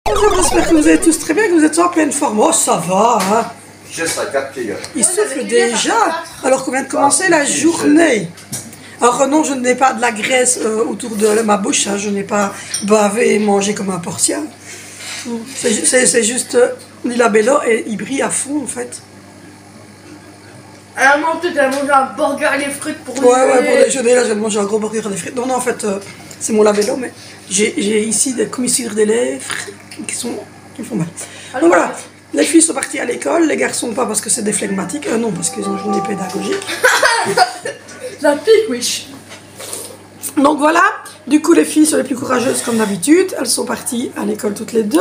Bonjour, j'espère que vous allez tous très bien, que vous êtes en pleine forme. Oh, ça va, hein. Il souffle déjà, alors qu'on vient de commencer la journée. Alors non, je n'ai pas de la graisse autour de ma bouche, hein. Je n'ai pas bavé et mangé comme un porcien. C'est juste Lila Bello et il brille à fond en fait. Elle a mangé un burger et des frites pour Ouais, pour déjeuner, là je vais manger un gros burger et des frites. Non, en fait, c'est mon labello, mais j'ai ici des commissures des lèvres qui me font mal. Donc voilà, les filles sont parties à l'école, les garçons pas parce que c'est des flegmatiques, non, parce qu'ils ont une journée pédagogique. La pique, wesh. Donc voilà, du coup les filles sont les plus courageuses comme d'habitude, elles sont parties à l'école toutes les deux.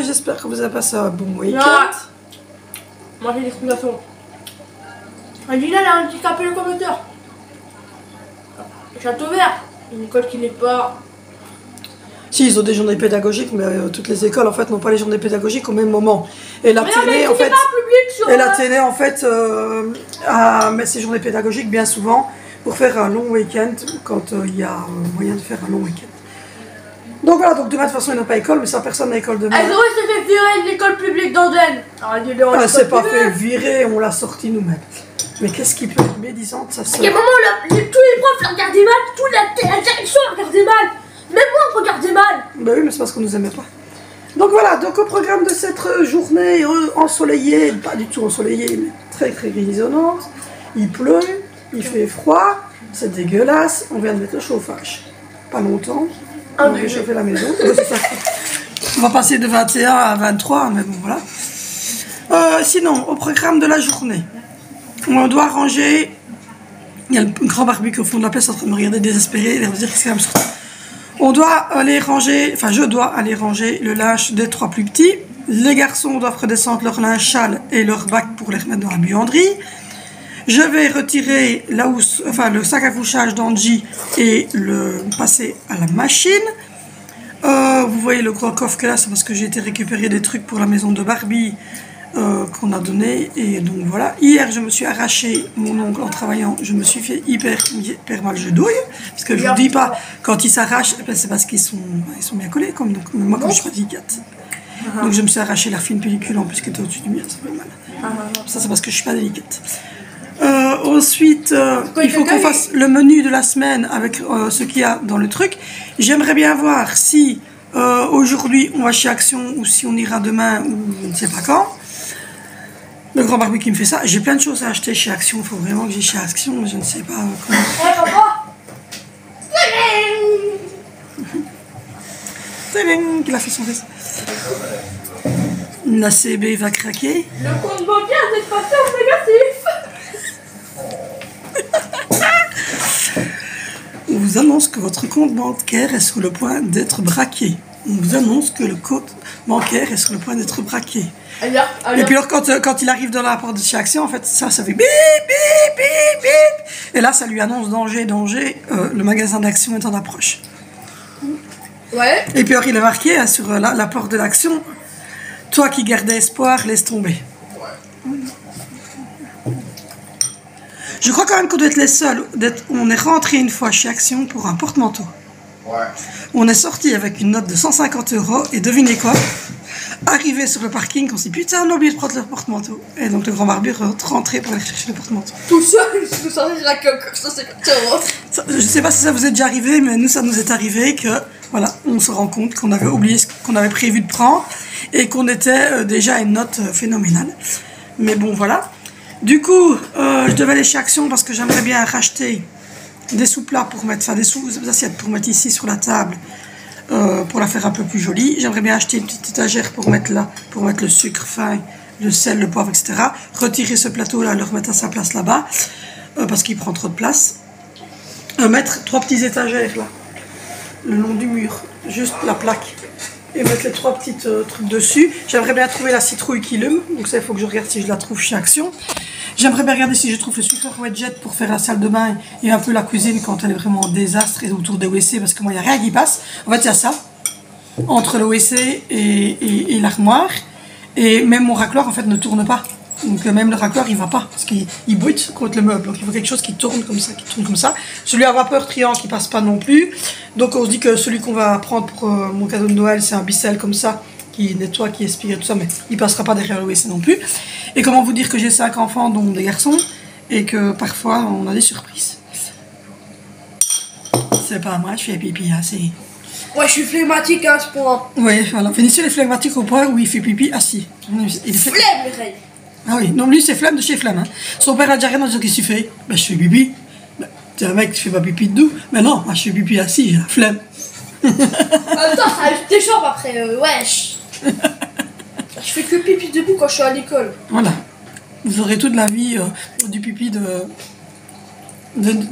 J'espère que vous avez passé un bon week-end. Moi j'ai des recommandations. Lila, elle a un petit appel au commentaire. Château Vert, une école qui n'est pas... Si, ils ont des journées pédagogiques, mais toutes les écoles en fait n'ont pas les journées pédagogiques au même moment. Et la télé en fait, met ces journées pédagogiques bien souvent pour faire un long week-end quand il y a moyen de faire un long week-end. Donc voilà, donc demain de toute façon ils n'ont pas école, mais ça personne n'a école demain. Elles auraient fait virer de l'école publique d'Andenne. Ah, c'est pas fait virer, on l'a sorti nous-mêmes. Mais qu'est-ce qui peut être médisante, ça sort. Il y a un moment, tous les profs la regardaient mal, toute la direction la regardait mal. Même moi, on regardait mal. Bah oui, mais c'est parce qu'on nous aimait pas. Donc voilà, donc au programme de cette journée ensoleillée, pas du tout ensoleillée, mais très très grisonnante. Il pleut, il fait froid, c'est dégueulasse. On vient de mettre le chauffage. Pas longtemps. On va réchauffer la maison. On va passer de 21 à 23, mais bon voilà. Sinon, au programme de la journée, on doit ranger. Il y a le grand barbecue au fond de la pièce en train de me regarder désespéré. Il va me dire qu'est-ce qu'il va me sortir. On doit aller ranger, enfin je dois aller ranger le linge des trois plus petits. Les garçons doivent redescendre leur linge sale et leur bac pour les remettre dans la buanderie. Je vais retirer la housse, enfin le sac à couchage d'Angie et le passer à la machine. Vous voyez le gros coffre que là, c'est parce que j'ai été récupérer des trucs pour la maison de Barbie qu'on a donné. Et donc voilà, hier je me suis arraché mon ongle en travaillant, je me suis fait hyper mal je douille. Parce que je vous dis pas, quand ils s'arrachent, c'est parce qu'ils sont bien collés. Comme donc, moi quand je suis pas délicate. Donc je me suis arraché la fine pellicule en plus qui était au-dessus du mien, ça fait mal. Ça c'est parce que je suis pas délicate. Ensuite, il faut qu'on fasse le menu de la semaine avec ce qu'il y a dans le truc. J'aimerais bien voir si aujourd'hui on va chez Action ou si on ira demain ou je ne sais pas quand. Le grand barbecue qui me fait ça. J'ai plein de choses à acheter chez Action. Il faut vraiment que j'aille chez Action, mais je ne sais pas comment. Ouais, papa. Tadam, qu'il a fait son fils. La CB va craquer. Le compte bancaire est passé en négatif. On vous annonce que votre compte bancaire est sur le point d'être braqué. On vous annonce que le compte bancaire est sur le point d'être braqué. Et puis alors quand il arrive dans la porte de chez Action, en fait, ça fait bip, bip, bip, bip. Et là, ça lui annonce danger, danger, le magasin d'Action est en approche. Ouais. Et puis alors il est marqué hein, sur la porte de l'Action, toi qui gardais espoir, laisse tomber. Ouais. Je crois quand même qu'on doit être les seuls. On est rentré une fois chez Action pour un porte-manteau. Ouais. On est sorti avec une note de 150 € et devinez quoi? Arrivé sur le parking, on s'est dit putain, on a oublié de prendre le porte-manteau. Et donc le grand barbier est rentré pour aller chercher le porte-manteau. Tout seul, je me sortais de la coque, 150 €. Je sais pas si ça vous est déjà arrivé, mais nous ça nous est arrivé que voilà, on se rend compte qu'on avait oublié ce qu'on avait prévu de prendre et qu'on était déjà à une note phénoménale. Mais bon voilà. Du coup, je devais aller chez Action parce que j'aimerais bien racheter des sous-plats pour mettre, enfin des sous-assiettes pour mettre ici sur la table. Pour la faire un peu plus jolie. J'aimerais bien acheter une petite étagère pour mettre là, pour mettre le sucre fin, le sel, le poivre, etc. Retirer ce plateau-là, le remettre à sa place là-bas, parce qu'il prend trop de place. Mettre 3 petites étagères là, le long du mur, juste la plaque, et mettre les 3 petits trucs dessus. J'aimerais bien trouver la citrouille qui lume, donc ça il faut que je regarde si je la trouve chez Action. J'aimerais bien regarder si je trouve le super jet pour faire la salle de bain et un peu la cuisine quand elle est vraiment en désastre et autour des WC parce que moi il n'y a rien qui passe. En fait il y a ça, entre le WC et l'armoire. Et même mon racloir en fait ne tourne pas. Donc même le raccord il va pas parce qu'il bruite contre le meuble. Donc il faut quelque chose qui tourne comme ça, Celui à vapeur triangle qui passe pas non plus. Donc on se dit que celui qu'on va prendre pour mon cadeau de Noël c'est un Bissell comme ça qui nettoie, qui aspire et tout ça, mais il passera pas derrière le WC non plus. Et comment vous dire que j'ai 5 enfants dont des garçons et que parfois on a des surprises. C'est pas moi, je fais pipi assez. Ouais, je suis flegmatique à ce point. Oui, voilà. Vénitieux est flegmatique au point où il fait pipi assis. Il fait... Flemme, les règles. Ah oui, non, lui c'est flemme de chez flemme. Hein. Son père a déjà rien à dire, qu'est-ce que tu fais? Ben je fais pipi. Ben, t'es un mec, tu fais pas pipi debout. Mais non, moi je fais pipi assis, j'ai la flemme. En même temps, ça ajoute des jambes après, wesh. Je fais que pipi debout quand je suis à l'école. Voilà. Vous aurez toute la vie du pipi de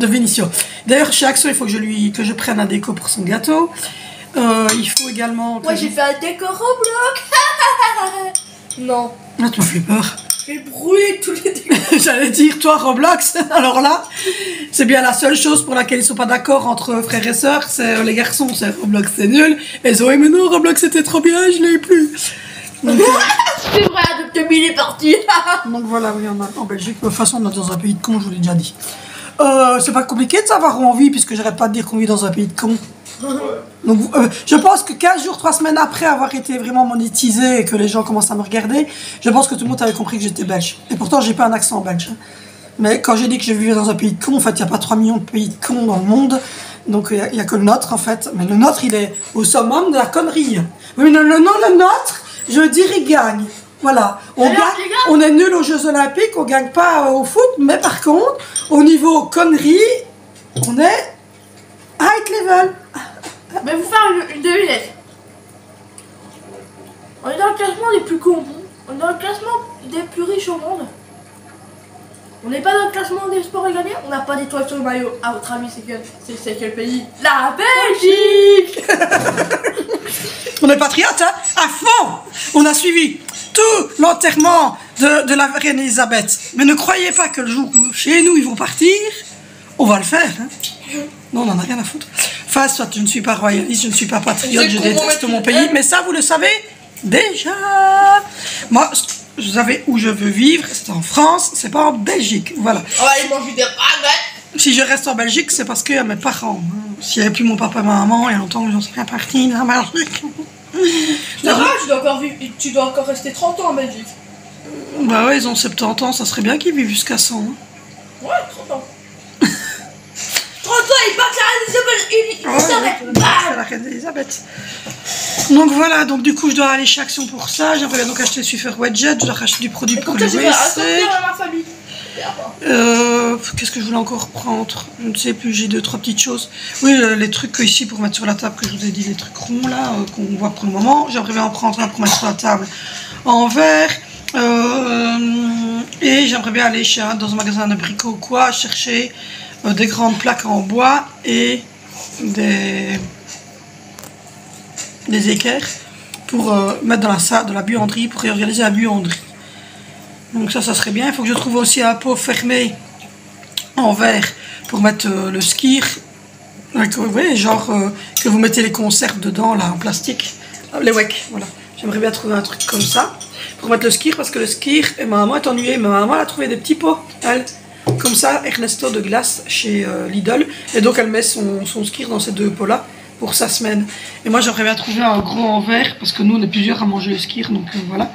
Vénitio. D'ailleurs, chez Axo, il faut que je prenne un déco pour son gâteau. Il faut également... Moi, j'ai fait un déco Roblox. Non. Ah, tu m'as fait peur. J'ai brûlé tous les décors. J'allais dire, toi, Roblox, alors là, c'est bien la seule chose pour laquelle ils sont pas d'accord entre frères et sœurs, c'est les garçons, c'est Roblox, c'est nul. Et Zoé, mais non, Roblox, c'était trop bien, je l'ai plus. Donc, c'est vrai, Adopte Bill est parti. donc voilà, oui, on a en Belgique. De toute façon, on est dans un pays de cons, je vous l'ai déjà dit. C'est pas compliqué de savoir où on vit, puisque j'arrête pas de dire qu'on vit dans un pays de cons. Donc, je pense que 15 jours, 3 semaines après avoir été vraiment monétisé et que les gens commencent à me regarder, je pense que tout le monde avait compris que j'étais belge. Et pourtant, j'ai pas un accent belge. Mais quand j'ai dit que je vivais dans un pays de cons, en fait, il n'y a pas 3 millions de pays de cons dans le monde. Donc, il n'y a que le nôtre, en fait. Mais le nôtre, il est au summum de la connerie. Oui, non, le nôtre, je veux dire, il gagne. Voilà. On est nul aux Jeux Olympiques, on gagne pas au foot, mais par contre, au niveau connerie, on est high level. Je vais vous faire une devinette. On est dans le classement des plus cons. On est dans le classement des plus riches au monde. On n'est pas dans le classement des sports régalés. On n'a pas d'étoiles sur le maillot. À votre avis, c'est quel pays? La Belgique. On est patriotes, hein, à fond. On a suivi tout l'enterrement de la reine Elisabeth. Mais ne croyez pas que le jour où chez nous ils vont partir, on va le faire. Hein. Non, on n'en a rien à foutre. Enfin, soit je ne suis pas royaliste, je ne suis pas patriote, je déteste mon pays. Mais ça, vous le savez déjà. Moi, vous savez où je veux vivre, c'est en France, c'est pas en Belgique. Voilà. On va aller manger des baguettes. Si je reste en Belgique, c'est parce qu'il y a mes parents. S'il n'y avait plus mon papa et ma maman, il y a longtemps que j'en serais partie de la Belgique. C'est vrai, tu dois encore rester 30 ans en Belgique. Bah ouais, ils ont 70 ans, ça serait bien qu'ils vivent jusqu'à 100. Hein. Ouais, 30 ans. 30 ans, il bat la reine Elisabeth. C'est la reine Elisabeth. Donc voilà, donc du coup je dois aller chez Action pour ça. J'aimerais donc acheter le Swiffer Wedget, je dois racheter du produit pour le WC. Qu'est-ce que je voulais encore prendre? Je ne sais plus, j'ai 2-3 petites choses. Oui, les trucs ici pour mettre sur la table que je vous ai dit, les trucs ronds là, qu'on voit pour le moment. J'aimerais bien en prendre un pour mettre sur la table en verre. Et j'aimerais bien aller dans un magasin de bricots ou quoi, chercher des grandes plaques en bois et des équerres pour mettre dans la buanderie, pour réorganiser la buanderie. Donc ça serait bien. Il faut que je trouve aussi un pot fermé en verre pour mettre le skir. Oui, genre que vous mettez les conserves dedans, là, en plastique. Les wecks, voilà. J'aimerais bien trouver un truc comme ça pour mettre le skir, parce que le skir, et ma maman est ennuyée. Ma maman elle a trouvé des petits pots, elle. Comme ça, Ernesto de glace chez Lidl. Et donc elle met son skir dans ces 2 pots-là pour sa semaine. Et moi j'aimerais bien trouver un gros en verre, parce que nous on est plusieurs à manger le skir, donc voilà.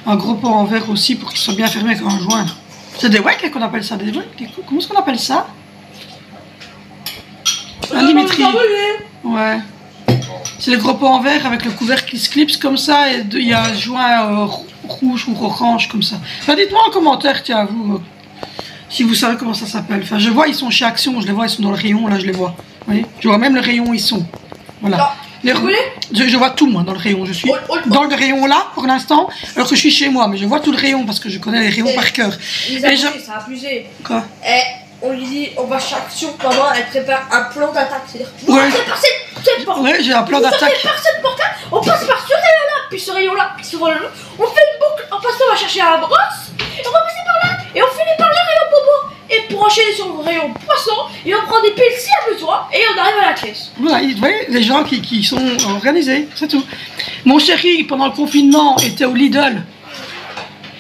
Un gros pot en verre aussi pour qu'il soit bien fermé avec un joint. C'est des wecks qu'on appelle ça, des wecks. Comment est-ce qu'on appelle ça? Un Dimitri. Ouais. C'est le gros pot en verre avec le couvercle qui se clipse comme ça, et il y a un joint rouge ou orange comme ça. Enfin, dites-moi en commentaire, tiens, vous, si vous savez comment ça s'appelle. Enfin, je vois, ils sont chez Action, je les vois, ils sont dans le rayon, là je les vois. Vous voyez, je vois même le rayon où ils sont. Voilà. Je vois tout, moi, dans le rayon. Je suis dans le rayon là, pour l'instant, alors que je suis chez moi, mais je vois tout le rayon parce que je connais les rayons par cœur. Ça a abusé. Quoi? On lui dit, on va chez Action, maman, elle prépare un plan d'attaque. C'est-à-dire, ouais, j'ai un plan d'attaque. On passe par ce rayon-là, puis ce rayon-là, puis ce rayon-là. On fait une boucle, en passant, on va chercher la brosse, et on va passer par là, et on finit par le rayon bobo. Et pour enchaîner sur le rayon poisson, et on prend des piles s'il y a besoin, et on arrive à la caisse. Voilà, vous voyez, les gens qui sont organisés, c'est tout. Mon chéri, pendant le confinement, était au Lidl.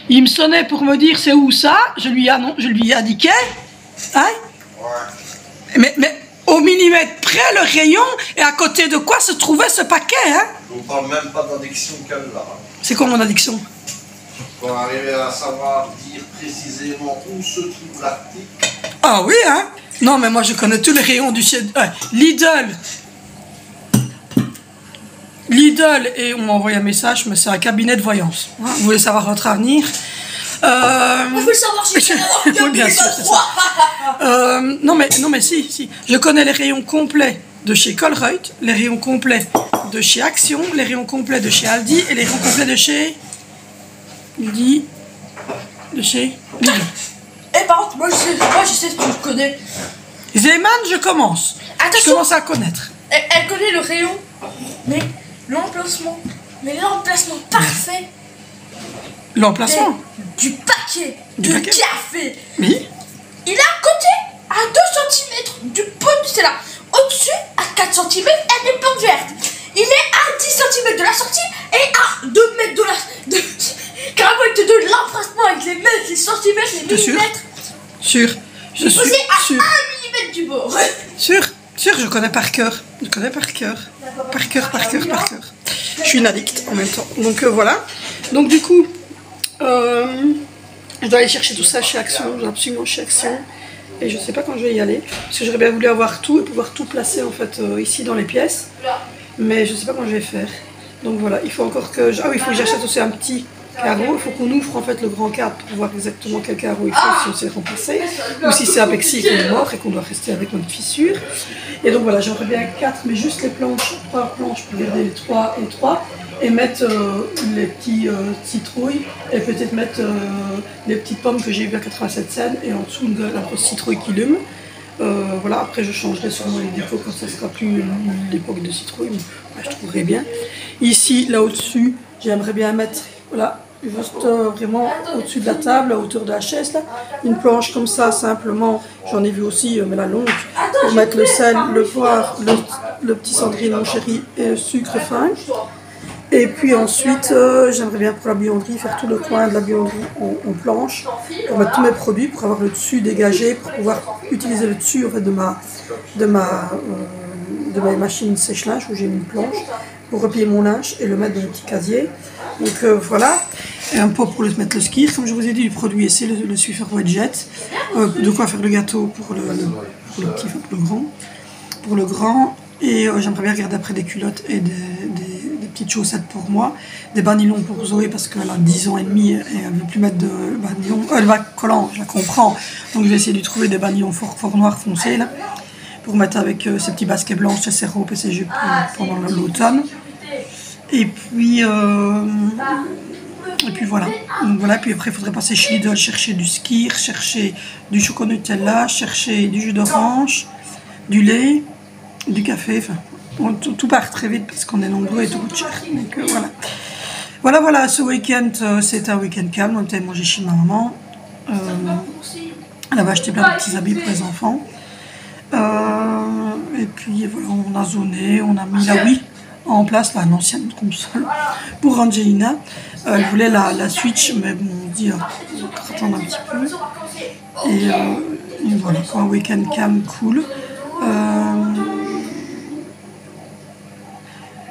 Il me sonnait pour me dire c'est où ça. Je lui ai indiqué. Hein? Ouais. Mais au millimètre près, le rayon, et à côté de quoi se trouvait ce paquet, hein? On parle même pas d'addiction qu'elle a. C'est quoi mon addiction? Pour arriver à savoir dire précisément où se trouve l'article. Ah oui, hein? Non, mais moi je connais tous les rayons du chez... Lidl, et on m'a envoyé un message, mais c'est un cabinet de voyance. Hein, vous voulez savoir votre avenir? On veut savoir si c'est oui, bien sûr, c'est ça. Non mais si. Je connais les rayons complets de chez Colruyt, les rayons complets de chez Action, les rayons complets de chez Aldi et les rayons complets de chez... Lidl. Et par contre, moi je sais ce que je connais. Zeman, je commence. Attention. Je commence à connaître. Elle connaît le rayon, mais l'emplacement parfait. L'emplacement Du paquet Du de paquet. café. Oui. Il est à côté, à 2 cm du pot de Stella. Au-dessus, à 4 cm, elle est porte verte. Il est à 10 cm de la sortie et à 2 mètres carrément de l'emplacement avec les mètres, les centimètres, les millimètres. Sûr. Je suis Posé à sûr. 1 mm du bord. Sûr, je connais par cœur. Par cœur. Je suis une addict en même temps. Donc voilà. Donc du coup, je dois aller chercher tout ça chez Action. Je dois absolument chez Action. Et je sais pas quand je vais y aller. Parce que j'aurais bien voulu avoir tout et pouvoir tout placer en fait ici dans les pièces. Mais je sais pas quand je vais faire. Donc voilà, il faut encore que... Ah oui, il faut que j'achète aussi un petit carreau. Il faut qu'on ouvre en fait le grand cadre pour voir exactement quel carreau il faut, si on sait remplacer. Ou si c'est un pexi qu'on est mort et qu'on doit rester avec notre fissure. Et donc voilà, j'aimerais bien 4, mais juste les planches, 3 planches pour garder les 3 et 3. Et mettre les petits citrouilles et peut-être mettre les petites pommes que j'ai eues à 87 cents et en dessous de la grosse citrouille qui lume. Voilà, après je changerai sûrement les décos quand ça sera plus l'époque de citrouille, mais je trouverai bien. Ici, là au-dessus, j'aimerais bien mettre, voilà, juste vraiment au-dessus de la table, à hauteur de la chaise, là, une planche comme ça, simplement, j'en ai vu aussi, mais la longue, pour mettre le sel, le poivre, le petit cendrier mon chéri et le sucre fin. Et puis ensuite, j'aimerais bien pour la buanderie faire tout le coin de la buanderie en planche, pour mettre tous mes produits, pour avoir le dessus dégagé, pour pouvoir utiliser le dessus en fait, de ma machine sèche-linge où j'ai mis une planche, pour replier mon linge et le mettre dans le petit casier. Donc voilà, et un pot pour mettre le ski, comme je vous ai dit, du produit essai, le Swiffer Wet Jet, de quoi faire le gâteau pour le petit, enfin pour le grand. Pour le grand, et j'aimerais bien regarder après des culottes et des petites chaussettes pour moi, des bas nylon pour Zoé parce qu'elle a 10 ans et demi et elle ne veut plus mettre de bas nylon, elle va collant, je la comprends, donc je vais essayer de trouver des bas nylon fort noirs foncés là, pour mettre avec ses petits baskets blanches, ses robes et ses jupes pendant l'automne. Et puis voilà. Donc voilà, puis après il faudrait passer chez Lidl, chercher du Skyr, chercher du chocolat Nutella, chercher du jus d'orange, du lait, du café, enfin tout part très vite parce qu'on est nombreux et tout coûte cher. Donc voilà, ce week-end c'était un week-end calme, on était mangé chez ma maman. Elle avait acheté plein de petits habits pour les enfants. Et puis voilà, on a zoné, on a mis la Wii en place, là, l'ancienne console, pour Angelina. Elle voulait la Switch, mais bon, on dit, on va attendre un petit peu. Et voilà, pour un week-end calme, cool.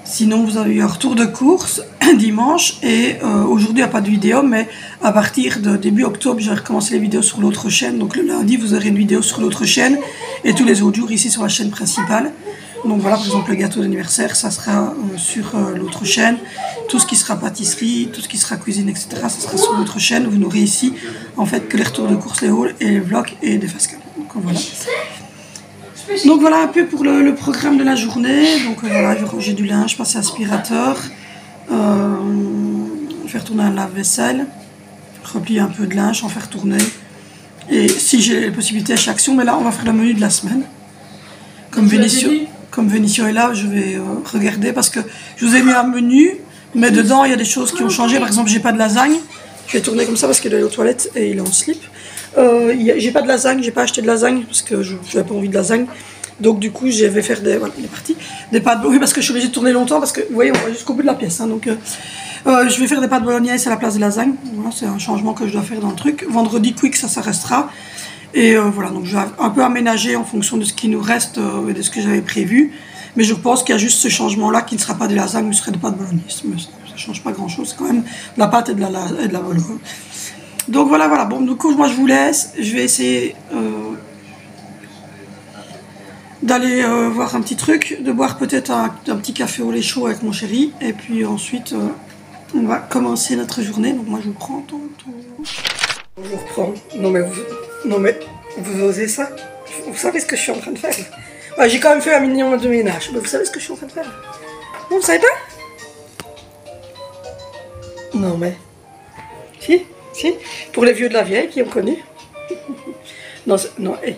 Sinon, vous avez eu un retour de course dimanche et aujourd'hui, il n'y a pas de vidéo, mais à partir de début octobre, j'ai recommencé les vidéos sur l'autre chaîne. Donc le lundi, vous aurez une vidéo sur l'autre chaîne et tous les autres jours ici sur la chaîne principale. Donc voilà, par exemple, le gâteau d'anniversaire, ça sera sur l'autre chaîne. Tout ce qui sera pâtisserie, tout ce qui sera cuisine, etc., ça sera sur l'autre chaîne. Vous n'aurez ici, en fait, que les retours de course, les hauls et les vlogs et des fast-cam. Donc voilà. Donc voilà un peu pour le programme de la journée. Donc voilà, je vais ranger du linge, passer aspirateur, faire tourner un lave-vaisselle, replier un peu de linge, en faire tourner. Et si j'ai la possibilité chez Action, mais là on va faire le menu de la semaine. Comme Vénition est là, je vais regarder parce que je vous ai mis un menu, mais dedans il y a des choses qui ont changé. Par exemple, j'ai pas de lasagne. Je vais tourner comme ça parce qu'il est aux toilettes et il est en slip. J'ai pas de lasagne, j'ai pas acheté de lasagne parce que je n'avais pas envie de lasagne. Donc du coup, je vais faire des, voilà, des parties, des pâtes, oui, parce que je suis obligée de tourner longtemps, parce que vous voyez, on va jusqu'au bout de la pièce. Hein, donc je vais faire des pâtes bolognaise à la place des lasagnes. Voilà, c'est un changement que je dois faire dans le truc. Vendredi quick, ça restera. Et voilà, donc je vais un peu aménager en fonction de ce qui nous reste et de ce que j'avais prévu. Mais je pense qu'il y a juste ce changement-là qui ne sera pas des lasagnes, mais ce serait des pâtes bolognaise. Mais ça ne change pas grand-chose, c'est quand même de la pâte et de la bolognaise. Donc voilà, voilà. Bon, du coup, moi je vous laisse. Je vais essayer d'aller voir un petit truc, de boire peut-être un petit café au lait chaud avec mon chéri. Et puis ensuite, on va commencer notre journée. Donc moi je vous prends tantôt. Je vous reprends. Non mais vous osez ça? Vous savez ce que je suis en train de faire? Ouais, j'ai quand même fait un minimum de ménage. Mais vous savez ce que je suis en train de faire? Non, vous savez pas? Non mais... Si, si. Pour les vieux de la vieille qui ont connu. Non, non, hey,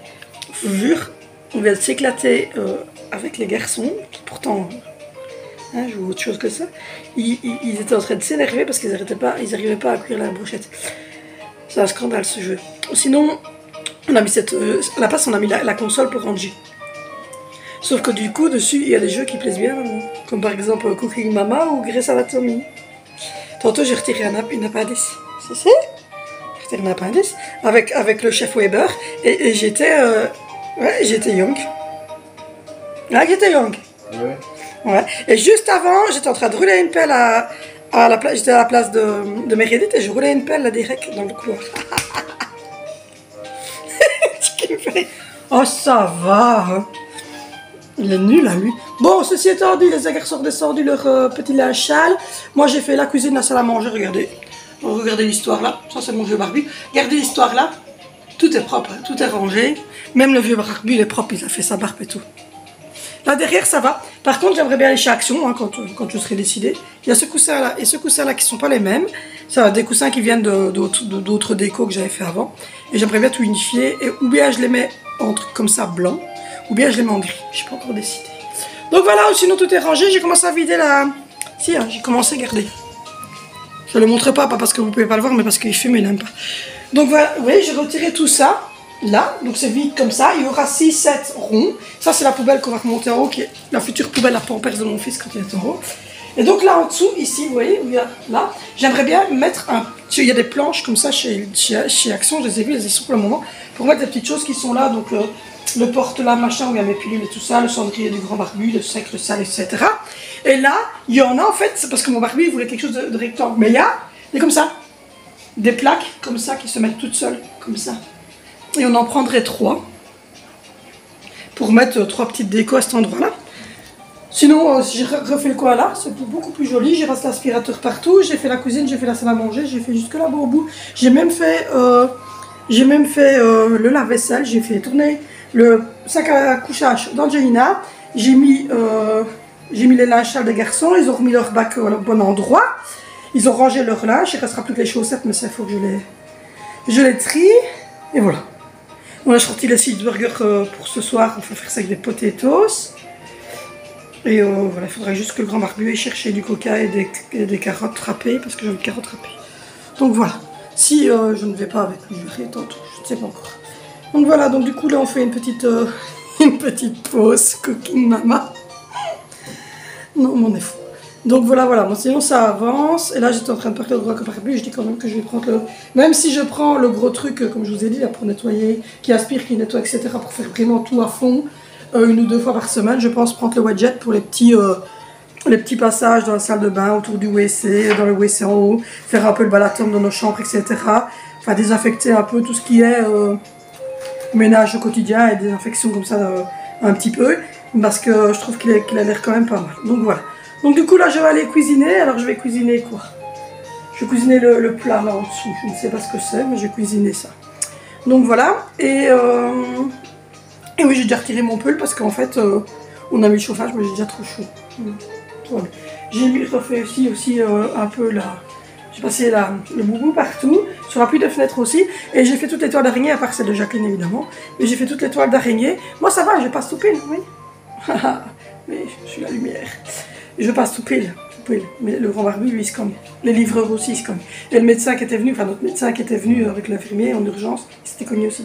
je vous jure, on vient de s'éclater avec les garçons, qui pourtant... Hein, je vois autre chose que ça. Ils étaient en train de s'énerver parce qu'ils n'arrivaient pas à cuire la brochette. C'est un scandale ce jeu. Sinon, on a mis à la place on a mis la console pour ranger. Sauf que du coup, dessus, il y a des jeux qui plaisent bien, comme par exemple Cooking Mama ou Grey's Anatomy. Tantôt, j'ai retiré une appendice. C'est ça? J'ai retiré un appendice avec le chef Weber et j'étais young. Là, j'étais young. Ouais. Ouais. Et juste avant, j'étais en train de rouler une pelle j'étais à la place de Meredith et je roulais une pelle là direct dans le couloir. Oh, ça va. Hein. Il est nul à lui. Bon, ceci étant dit, les garçons ont descendu leur petit linge sale. Moi, j'ai fait la cuisine, la salle à manger. Regardez. Regardez l'histoire là. Ça, c'est mon vieux Barbie. Regardez l'histoire là. Tout est propre, hein. Tout est rangé. Même le vieux Barbie, il est propre. Il a fait sa barbe et tout. Là, derrière, ça va. Par contre, j'aimerais bien aller chez Action hein, quand je serai décidée. Il y a ce coussin là et ce coussin là qui ne sont pas les mêmes. Ça, des coussins qui viennent d'autres décos que j'avais fait avant. Et j'aimerais bien tout unifier. Et ou bien je les mets en truc comme ça blanc. Ou bien je les mets en gris. Je ne suis pas encore décidée. Donc voilà, sinon tout est rangé. J'ai commencé à vider la... Si, hein, j'ai commencé à garder. Je ne le montre pas parce que vous ne pouvez pas le voir, mais parce qu'il fume et il n'aime pas. Donc voilà, vous voyez, j'ai retiré tout ça. Là, donc c'est vide comme ça. Il y aura 6-7 ronds. Ça, c'est la poubelle qu'on va remonter en haut, qui est la future poubelle à Pampers de mon fils quand il est en haut. Et donc là, en dessous, ici, vous voyez, où il y a là, j'aimerais bien mettre un... Il y a des planches comme ça chez Action, je les ai vues, elles y sont pour le moment, pour mettre des petites choses qui sont là, donc le porte-là, machin, où il y a mes pilules et tout ça, le cendrier du grand barbu, le sec, le sale, etc. Et là, il y en a en fait, c'est parce que mon barbu, il voulait quelque chose de rectangle, mais il y a des comme ça, des plaques comme ça qui se mettent toutes seules, comme ça. Et on en prendrait 3 pour mettre 3 petites décos à cet endroit-là. Sinon, si je refais le coin là, c'est beaucoup plus joli. J'ai passé l'aspirateur partout, j'ai fait la cuisine, j'ai fait la salle à manger, j'ai fait jusque là-bas au bout. J'ai même fait, le lave-vaisselle, j'ai fait tourner le sac à couchage d'Angelina. J'ai mis les linges sales des garçons, ils ont remis leur bac au bon endroit. Ils ont rangé leur linge, il ne restera plus que les chaussettes, mais ça, il faut que je les trie. Et voilà. On a sorti les 6 burgers pour ce soir, on va faire ça avec des potatoes. Et voilà, il faudrait juste que le grand barbu ait cherché du coca et des carottes râpées, parce que j'ai envie de carottes râpées. Donc voilà, si je ne vais pas avec lui, je verrai tantôt, je ne sais pas encore. Donc voilà, donc du coup là on fait une petite pause Cooking Mama. Non, mais on est fou. Donc voilà, bon, sinon ça avance. Et là j'étais en train de parler au grand barbu, je dis quand même que je vais prendre le... Même si je prends le gros truc, comme je vous ai dit, là, pour nettoyer, qui aspire, qui nettoie, etc., pour faire vraiment tout à fond, 1 ou 2 fois par semaine, je pense prendre le widget pour les petits passages dans la salle de bain, autour du WC, dans le WC en haut, faire un peu le balaton dans nos chambres, etc. Enfin désinfecter un peu tout ce qui est ménage au quotidien et désinfection comme ça un petit peu, parce que je trouve qu'il a l'air quand même pas mal. Donc voilà. Donc du coup là je vais aller cuisiner. Alors je vais cuisiner quoi? Je vais cuisiner le plat là en dessous. Je ne sais pas ce que c'est, mais je vais cuisiner ça. Donc voilà. Et oui, j'ai déjà retiré mon pull parce qu'en fait on a mis le chauffage, mais j'ai déjà trop chaud. J'ai refait aussi un peu là. J'ai passé le boubou partout, sur la pluie de fenêtre aussi, et j'ai fait toutes les toiles d'araignée, à part celle de Jacqueline évidemment, mais j'ai fait toutes les toiles d'araignée. Moi ça va, je passe tout pile, oui. Mais je suis la lumière. Je passe tout pile, mais le grand barbu lui il se cogne. Les livreurs aussi ils se cognent. Et le médecin qui était venu, enfin notre médecin qui était venu avec l'infirmier en urgence, il s'était cogné aussi.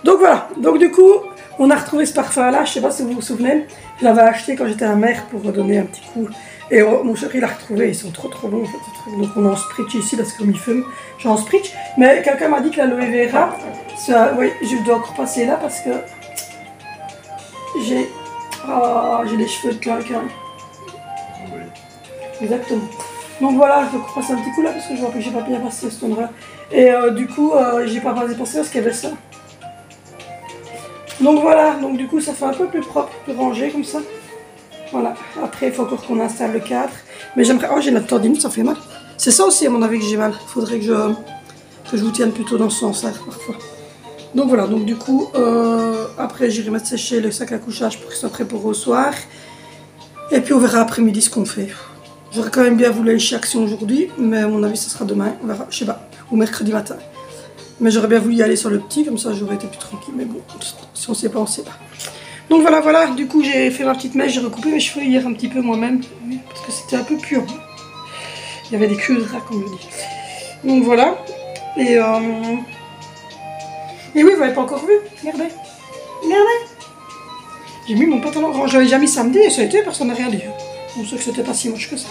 Donc voilà, donc du coup, On a retrouvé ce parfum-là, je sais pas si vous vous souvenez. Je l'avais acheté quand j'étais à la mer pour redonner un petit coup. Et mon chéri l'a retrouvé, ils sont trop bons en fait, ces trucs. Donc on en spritch ici parce que comme il fume, j'en spritch. Mais quelqu'un m'a dit que l'aloe vera, ça, oui, je dois encore passer là parce que j'ai les cheveux de quelqu'un. Oui. Exactement. Donc voilà, je dois encore passer un petit coup là parce que je vois que j'ai pas bien passé ce endroit. Et du coup, j'ai pas passé parce qu'il y avait ça. Donc voilà, donc du coup ça fait un peu plus propre, plus rangé comme ça. Voilà, après il faut encore qu'on installe le cadre. Mais j'aimerais... Oh, j'ai la tendinite, ça fait mal. C'est ça aussi à mon avis que j'ai mal. Il faudrait que je vous tienne plutôt dans ce sens-là parfois. Donc voilà, donc du coup, après j'irai mettre sécher le sac à couchage pour qu'il soit prêt pour au soir. Et puis on verra après-midi ce qu'on fait. J'aurais quand même bien voulu aller chez Action aujourd'hui, mais à mon avis ça sera demain, on verra, je sais pas, ou mercredi matin. Mais j'aurais bien voulu y aller sur le petit, comme ça j'aurais été plus tranquille, mais bon, si on sait pas, on sait pas. Donc voilà, du coup j'ai fait ma petite mèche, j'ai recoupé mes cheveux hier un petit peu moi-même, parce que c'était un peu pur. Il y avait des queues de rat, comme je dis. Donc voilà, et oui, vous l'avez pas encore vu, regardez, J'ai mis mon pantalon orange, j'avais déjà mis samedi et ça a été, personne n'a rien dit. On sait que c'était pas si moche que ça.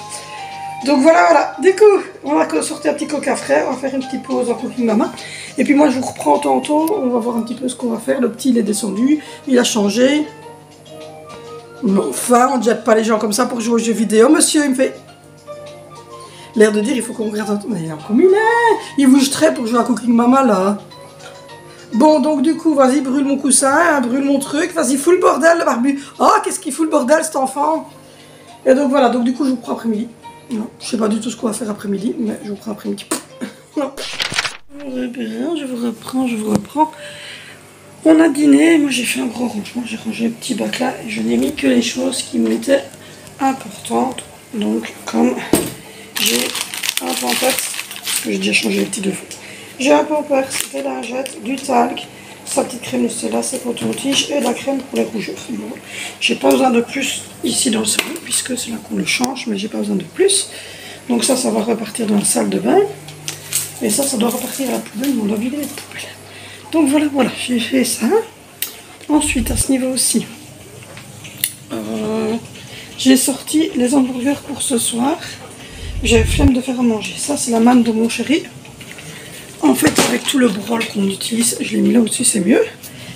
Donc voilà, du coup, on va sortir un petit coca frais, on va faire une petite pause en Cooking Mama. Et puis moi je vous reprends tantôt, on va voir un petit peu ce qu'on va faire. Le petit il est descendu, il a changé. Mais enfin, on ne jette pas les gens comme ça pour jouer aux jeux vidéo, monsieur, il me fait... L'air de dire, il faut qu'on regarde tantôt. Mais comme il vous jetterait pour jouer à Cooking Mama là. Bon, donc du coup, vas-y, brûle mon coussin, hein, brûle mon truc, vas-y, fous le bordel, le barbu. Oh, qu'est-ce qu'il fout le bordel cet enfant? Et donc voilà, donc du coup je vous prends après-midi. Non, je sais pas du tout ce qu'on va faire après-midi, mais je vous prends après-midi. Je vous reprends. On a dîné, moi j'ai fait un gros rangement, j'ai rangé le petit bac là et je n'ai mis que les choses qui m'étaient importantes. Donc comme j'ai un pampers, parce que j'ai déjà changé les petits deux fois. J'ai un pampers, des lingettes, du talc, sa petite crème Nutella, ses coton-tiges et la crème pour les rougeurs. Bon, j'ai pas besoin de plus ici dans le salon puisque c'est là qu'on le change, mais j'ai pas besoin de plus. Donc ça va repartir dans la salle de bain. Et ça doit repartir à la poubelle, mais on doit vider les poubelles. Donc voilà, j'ai fait ça. Ensuite, à ce niveau aussi, j'ai sorti les hamburgers pour ce soir. J'ai flemme de faire à manger. Ça, c'est la manne de mon chéri. En fait, avec tout le brol qu'on utilise, je l'ai mis là au-dessus, c'est mieux.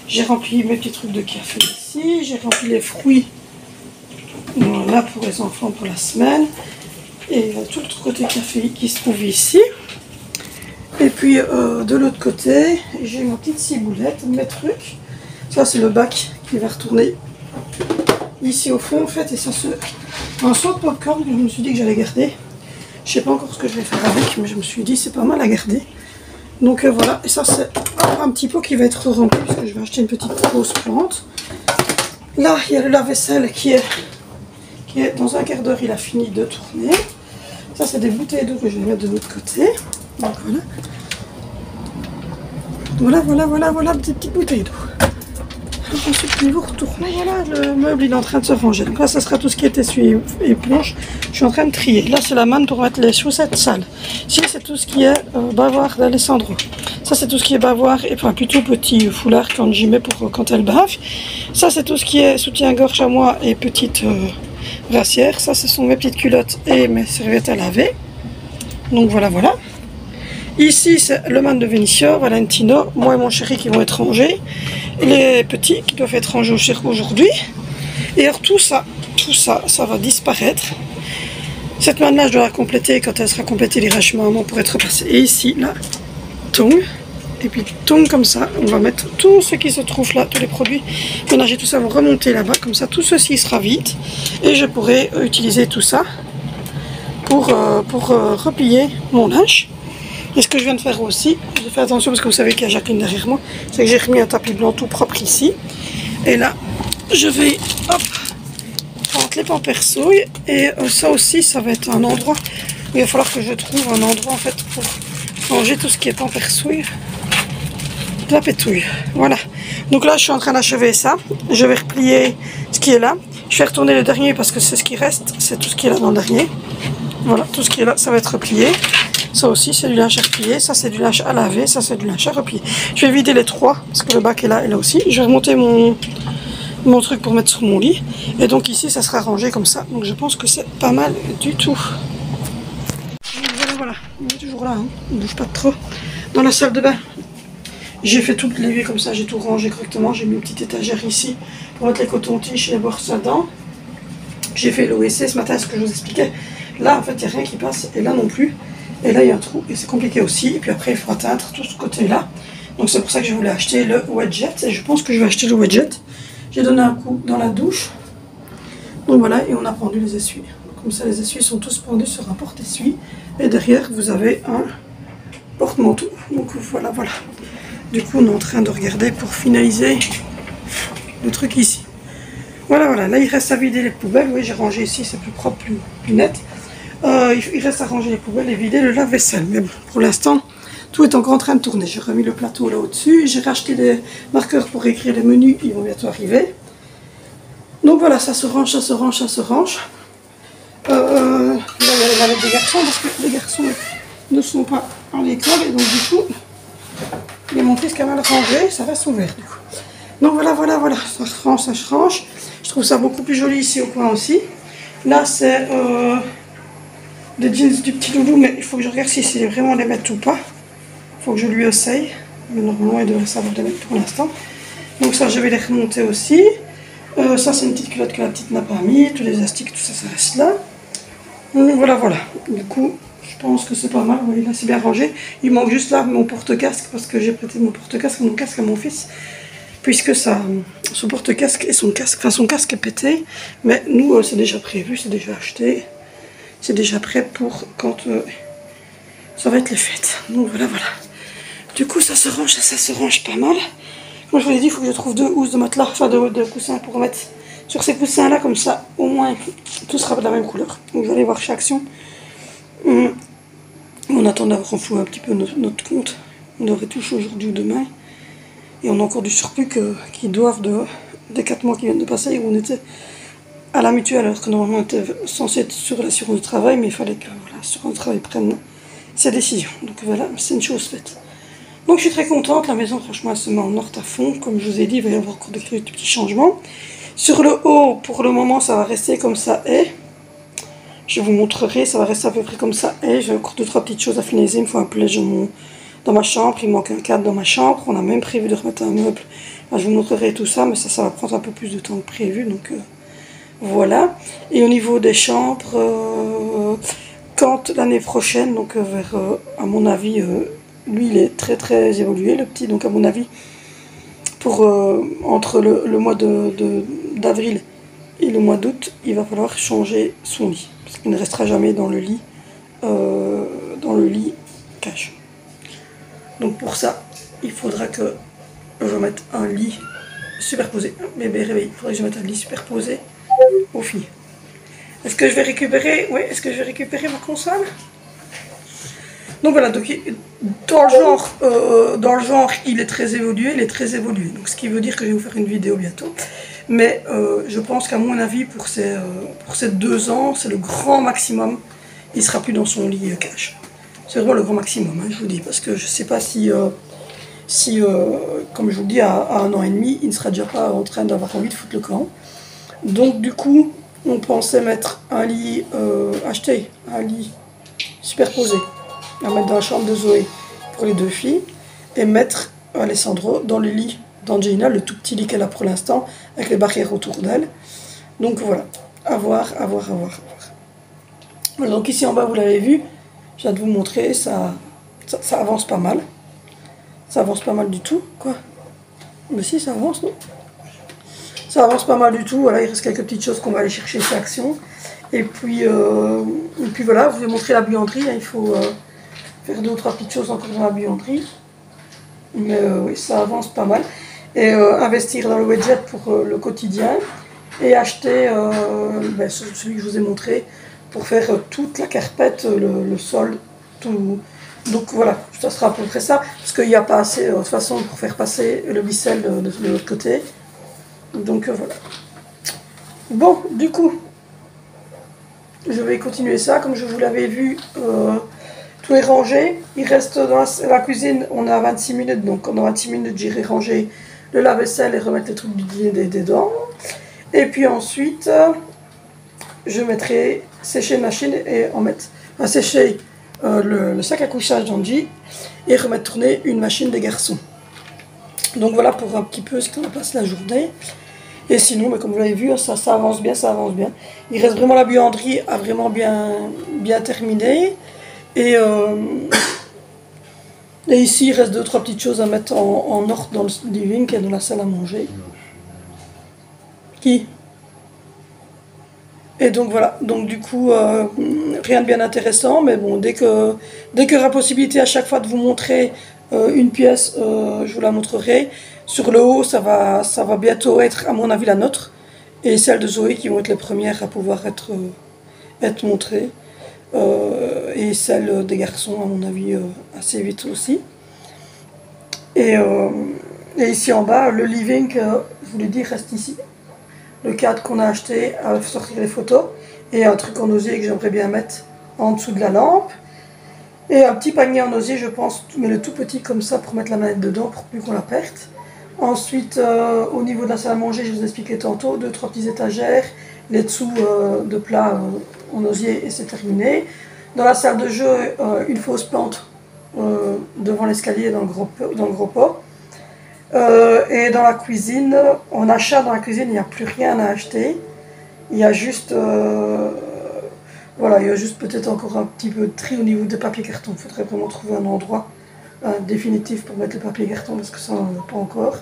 J'ai rempli mes petits trucs de café ici. J'ai rempli les fruits, voilà, pour les enfants pour la semaine. Et tout le côté café qui se trouve ici. Et puis, de l'autre côté, j'ai ma petite ciboulette, mes trucs. Ça, c'est le bac qui va retourner ici au fond, en fait. Et ça, c'est un saut de popcorn que je me suis dit que j'allais garder. Je sais pas encore ce que je vais faire avec, mais je me suis dit c'est pas mal à garder. Donc voilà, et ça c'est un petit pot qui va être rempli puisque je vais acheter une petite grosse plante. Là, il y a le lave-vaisselle qui est dans un quart d'heure, il a fini de tourner. Ça c'est des bouteilles d'eau que je vais mettre de l'autre côté. Donc voilà, des petites bouteilles d'eau. Ensuite, je vais vous retourner. Voilà, le meuble il est en train de se ranger. Donc là, ça sera tout ce qui est essuie et planche. Je suis en train de trier. Là, c'est la manne pour mettre les chaussettes sales. Ici, c'est tout ce qui est bavoir d'Alessandro. Ça, c'est tout ce qui est bavoir et enfin plutôt petit foulard quand j'y mets pour quand elle bave. Ça, c'est tout ce qui est soutien-gorge à moi et petite brassière. Ça, ce sont mes petites culottes et mes serviettes à laver. Donc voilà. Ici, c'est le man de Vinicio, Valentino, moi et mon chéri qui vont être rangés. Les petits qui doivent être rangés au chéri aujourd'hui. Et alors tout ça va disparaître. Cette manne-là, je dois la compléter. Quand elle sera complétée, il ira chez maman pour être repassée. Et ici, là, tong. Et puis tong comme ça, on va mettre tout ce qui se trouve là, tous les produits ménagers, tout ça va remonter là-bas. Comme ça, tout ceci sera vide. Et je pourrai utiliser tout ça pour replier mon linge. Et ce que je viens de faire aussi, je fais attention parce que vous savez qu'il y a Jacqueline derrière moi, c'est que j'ai remis un tapis blanc tout propre ici. Et là, je vais, hop, prendre les pampersouilles. Et ça aussi, ça va être un endroit où il va falloir que je trouve un endroit en fait pour ranger tout ce qui est pampersouilles. De la pétouille, voilà. Donc là, je suis en train d'achever ça. Je vais replier ce qui est là. Je vais retourner le dernier parce que c'est ce qui reste, c'est tout ce qui est là dans le dernier. Voilà, tout ce qui est là, ça va être replié. Ça aussi, c'est du linge à replier. Ça, c'est du linge à laver. Ça, c'est du linge à replier. Je vais vider les trois parce que le bac est là et là aussi. Je vais remonter mon truc pour mettre sur mon lit. Et donc ici, ça sera rangé comme ça. Donc je pense que c'est pas mal du tout. Donc voilà, on est toujours là. Hein. On ne bouge pas trop. Dans la salle de bain, j'ai fait tout l'évier comme ça. J'ai tout rangé correctement. J'ai mis une petite étagère ici pour mettre les cotons-tiges et les brosses à dents. J'ai fait l'OEC ce matin, ce que je vous expliquais. Là, en fait, il n'y a rien qui passe. Et là non plus. Et là, il y a un trou. Et c'est compliqué aussi. Et puis après, il faut atteindre tout ce côté-là. Donc c'est pour ça que je voulais acheter le Wedget. Et je pense que je vais acheter le Wedget. J'ai donné un coup dans la douche. Donc voilà. Et on a pendu les essuies. Comme ça, les essuies sont tous pendus sur un porte-essuie. Et derrière, vous avez un porte-manteau. Donc voilà, voilà. Du coup, on est en train de regarder pour finaliser le truc ici. Voilà, voilà, là il reste à vider les poubelles. Oui, j'ai rangé ici, c'est plus propre, plus net. Il reste à ranger les poubelles et vider le lave-vaisselle. Mais bon, pour l'instant, tout est encore en train de tourner. J'ai remis le plateau là au-dessus. J'ai racheté des marqueurs pour écrire les menus. Ils vont bientôt arriver. Donc voilà, ça se range, ça se range, ça se range. Là, il y a les mallettes des garçons parce que les garçons ne sont pas à l'école. Et donc du coup, les montrices quand même rangées, ça reste ouvert du coup. Donc voilà, voilà, voilà, ça se range, ça se range. Je trouve ça beaucoup plus joli ici au coin aussi. Là, c'est des jeans du petit doudou, mais il faut que je regarde si c'est vraiment les mettre ou pas. Il faut que je lui essaye. Mais normalement, il devrait savoir les mettre pour l'instant. Donc ça, je vais les remonter aussi. Ça, c'est une petite culotte que la petite n'a pas mis. Tous les élastiques, tout ça, ça reste là. Donc voilà, voilà. Du coup, je pense que c'est pas mal. Oui, là, c'est bien rangé. Il manque juste là mon porte-casque parce que j'ai prêté mon porte-casque, mon casque à mon fils. Puisque son porte-casque et son casque, enfin son casque est pété, mais nous c'est déjà prévu, c'est déjà acheté, c'est déjà prêt pour quand ça va être les fêtes. Donc voilà, voilà. Du coup ça se range pas mal. Comme je vous l'ai dit, il faut que je trouve 2 housses de matelas, enfin de coussins pour mettre sur ces coussins là, comme ça au moins tout sera de la même couleur. Donc vous allez voir chez Action. On attend d'avoir renfloué un petit peu notre compte. On devrait toucher aujourd'hui ou demain. Et on a encore du surplus qui doivent des 4 mois qui viennent de passer, où on était à la mutuelle, alors que normalement on était censé être sur l'assurance du travail, mais il fallait que l'assurance du travail prenne ses décisions. Donc voilà, c'est une chose faite. Donc je suis très contente, la maison franchement elle se met en ordre à fond. Comme je vous ai dit, il va y avoir encore des petits changements. Sur le haut, pour le moment, ça va rester comme ça est. Je vous montrerai, ça va rester à peu près comme ça est. J'ai encore 2-3 petites choses à finaliser. Il me faut un plaid dans ma chambre, il manque un cadre dans ma chambre. On a même prévu de remettre un meuble. Enfin, je vous montrerai tout ça, mais ça va prendre un peu plus de temps que prévu. Donc voilà. Et au niveau des chambres, quand l'année prochaine, donc à mon avis, lui il est très très évolué, le petit. Donc à mon avis, pour entre le mois d'avril et le mois d'août, il va falloir changer son lit. Parce qu'il ne restera jamais dans le lit cache. Donc pour ça, il faudra que je mette un lit superposé. Bébé réveille, il faudrait que je mette un lit superposé aux filles. Est-ce que je vais récupérer? Oui, est-ce que je vais récupérer ma console? Donc voilà, donc dans le genre, il est très évolué, Donc ce qui veut dire que je vais vous faire une vidéo bientôt. Mais je pense qu'à mon avis, pour ces 2 ans, c'est le grand maximum. Il ne sera plus dans son lit cache. C'est vraiment le grand maximum, hein, je vous dis, parce que je ne sais pas si comme je vous le dis, à 1 an et demi, il ne sera déjà pas en train d'avoir envie de foutre le camp. Donc du coup, on pensait mettre un lit, acheter un lit superposé, à mettre dans la chambre de Zoé pour les 2 filles, et mettre Alessandro dans le lit d'Angelina, le tout petit lit qu'elle a pour l'instant, avec les barrières autour d'elle. Donc voilà, à voir. Voilà, donc ici en bas, vous l'avez vu, je viens de vous montrer, ça avance pas mal. Ça avance pas mal du tout, quoi. Mais si, ça avance, non? Ça avance pas mal du tout. Voilà, il reste quelques petites choses qu'on va aller chercher chez Action. Et puis voilà, je vous ai montré la buanderie. Hein, il faut faire 2 ou 3 petites choses encore dans la buanderie. Mais oui, ça avance pas mal. Et investir dans le Wedget pour le quotidien. Et acheter celui que je vous ai montré pour faire toute la carpette, le sol, tout. Donc voilà, ça sera à peu près ça, parce qu'il n'y a pas assez de toute façon pour faire passer le ficelle de l'autre côté. Donc voilà. Bon, du coup, je vais continuer ça, comme je vous l'avais vu Tout est rangé. Il reste dans la cuisine, on est à 26 minutes, donc dans 26 minutes, j'irai ranger le lave-vaisselle et remettre les trucs du dîner dedans. Et puis ensuite, je mettrai sécher une machine et en mettre à sécher le sac à couchage d'Angie et remettre tourner une machine des garçons. Donc voilà pour un petit peu ce qu'on passe la journée. Et sinon, mais comme vous l'avez vu, ça avance bien, ça avance bien. Il reste vraiment la buanderie à vraiment bien terminer. Et ici, il reste 2-3 petites choses à mettre en ordre dans le living et dans la salle à manger. Qui? Et donc voilà, donc du coup, rien de bien intéressant, mais bon, dès qu'il y aura possibilité à chaque fois de vous montrer une pièce, je vous la montrerai. Sur le haut, ça va bientôt être, à mon avis, la nôtre, et celle de Zoé qui vont être les premières à pouvoir être montrées. Et celle des garçons, à mon avis, assez vite aussi. Et ici en bas, le living, je vous l'ai dit, reste ici. Le cadre qu'on a acheté, à sortir les photos, et un truc en osier que j'aimerais bien mettre en dessous de la lampe. Et un petit panier en osier, je pense, mais le tout petit comme ça pour mettre la manette dedans pour plus qu'on la perde. Ensuite, au niveau de la salle à manger, je vous expliquais tantôt, 2-3 petites étagères, les dessous de plats en osier et c'est terminé. Dans la salle de jeu, une fausse plante devant l'escalier dans le gros pot. Et dans la cuisine, en achat dans la cuisine, il n'y a plus rien à acheter. Il y a juste, voilà, il y a juste peut-être encore un petit peu de tri au niveau des papiers cartons. Il faudrait vraiment trouver un endroit définitif pour mettre les papiers cartons parce que ça, on n'en a pas encore.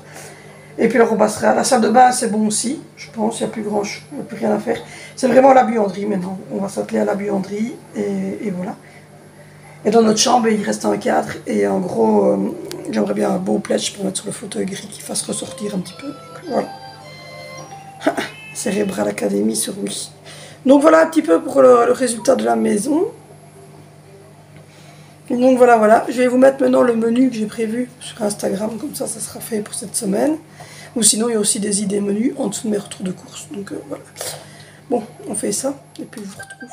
Et puis le repassera. La salle de bain, c'est bon aussi, je pense, il n'y a plus rien à faire. C'est vraiment la buanderie maintenant. On va s'atteler à la buanderie et voilà. Et dans notre chambre, il reste un cadre et en gros, j'aimerais bien un beau pledge pour mettre sur le fauteuil gris qui fasse ressortir un petit peu. Donc, voilà. Cérébral Academy sur oui. Donc voilà un petit peu pour le résultat de la maison. Et donc voilà. Je vais vous mettre maintenant le menu que j'ai prévu sur Instagram, comme ça sera fait pour cette semaine. Ou sinon, il y a aussi des idées menus en dessous de mes retours de course. Donc voilà. Bon, on fait ça et puis je vous retrouve.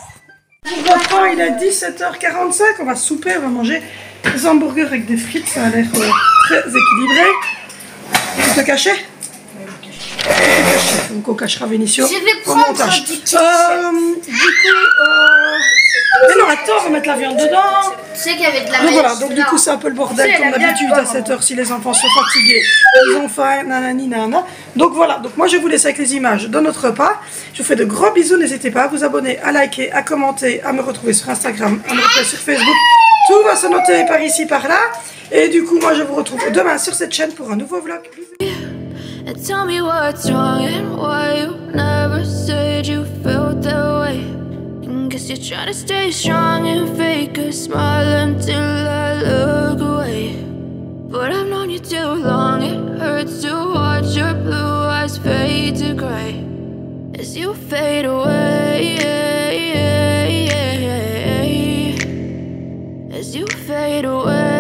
Je reprends, il est 17h45, on va souper, on va manger des hamburgers avec des frites, ça a l'air très équilibré. Tu te cacher? Donc on cachera Vénition au montage. Du coup, mais non, attends, on va mettre la viande dedans. Tu sais qu'il y avait de la donc voilà, donc du coup c'est un peu le bordel comme d'habitude à cette heure si les enfants sont fatigués, ils ont faim, nanani nanana. Donc voilà, donc moi je vous laisse avec les images de notre repas. Je vous fais de gros bisous, n'hésitez pas à vous abonner, à liker, à commenter, à me retrouver sur Instagram, à me retrouver sur Facebook. Tout va se noter par ici, par là. Et du coup, moi je vous retrouve demain sur cette chaîne pour un nouveau vlog. Bisous. Tell me what's wrong and why you never said you felt that way. Guess you're trying to stay strong and fake a smile until I look away. But I've known you too long, it hurts to watch your blue eyes fade to grey as you fade away, as you fade away.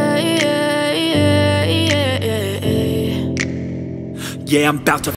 Yeah, I'm about to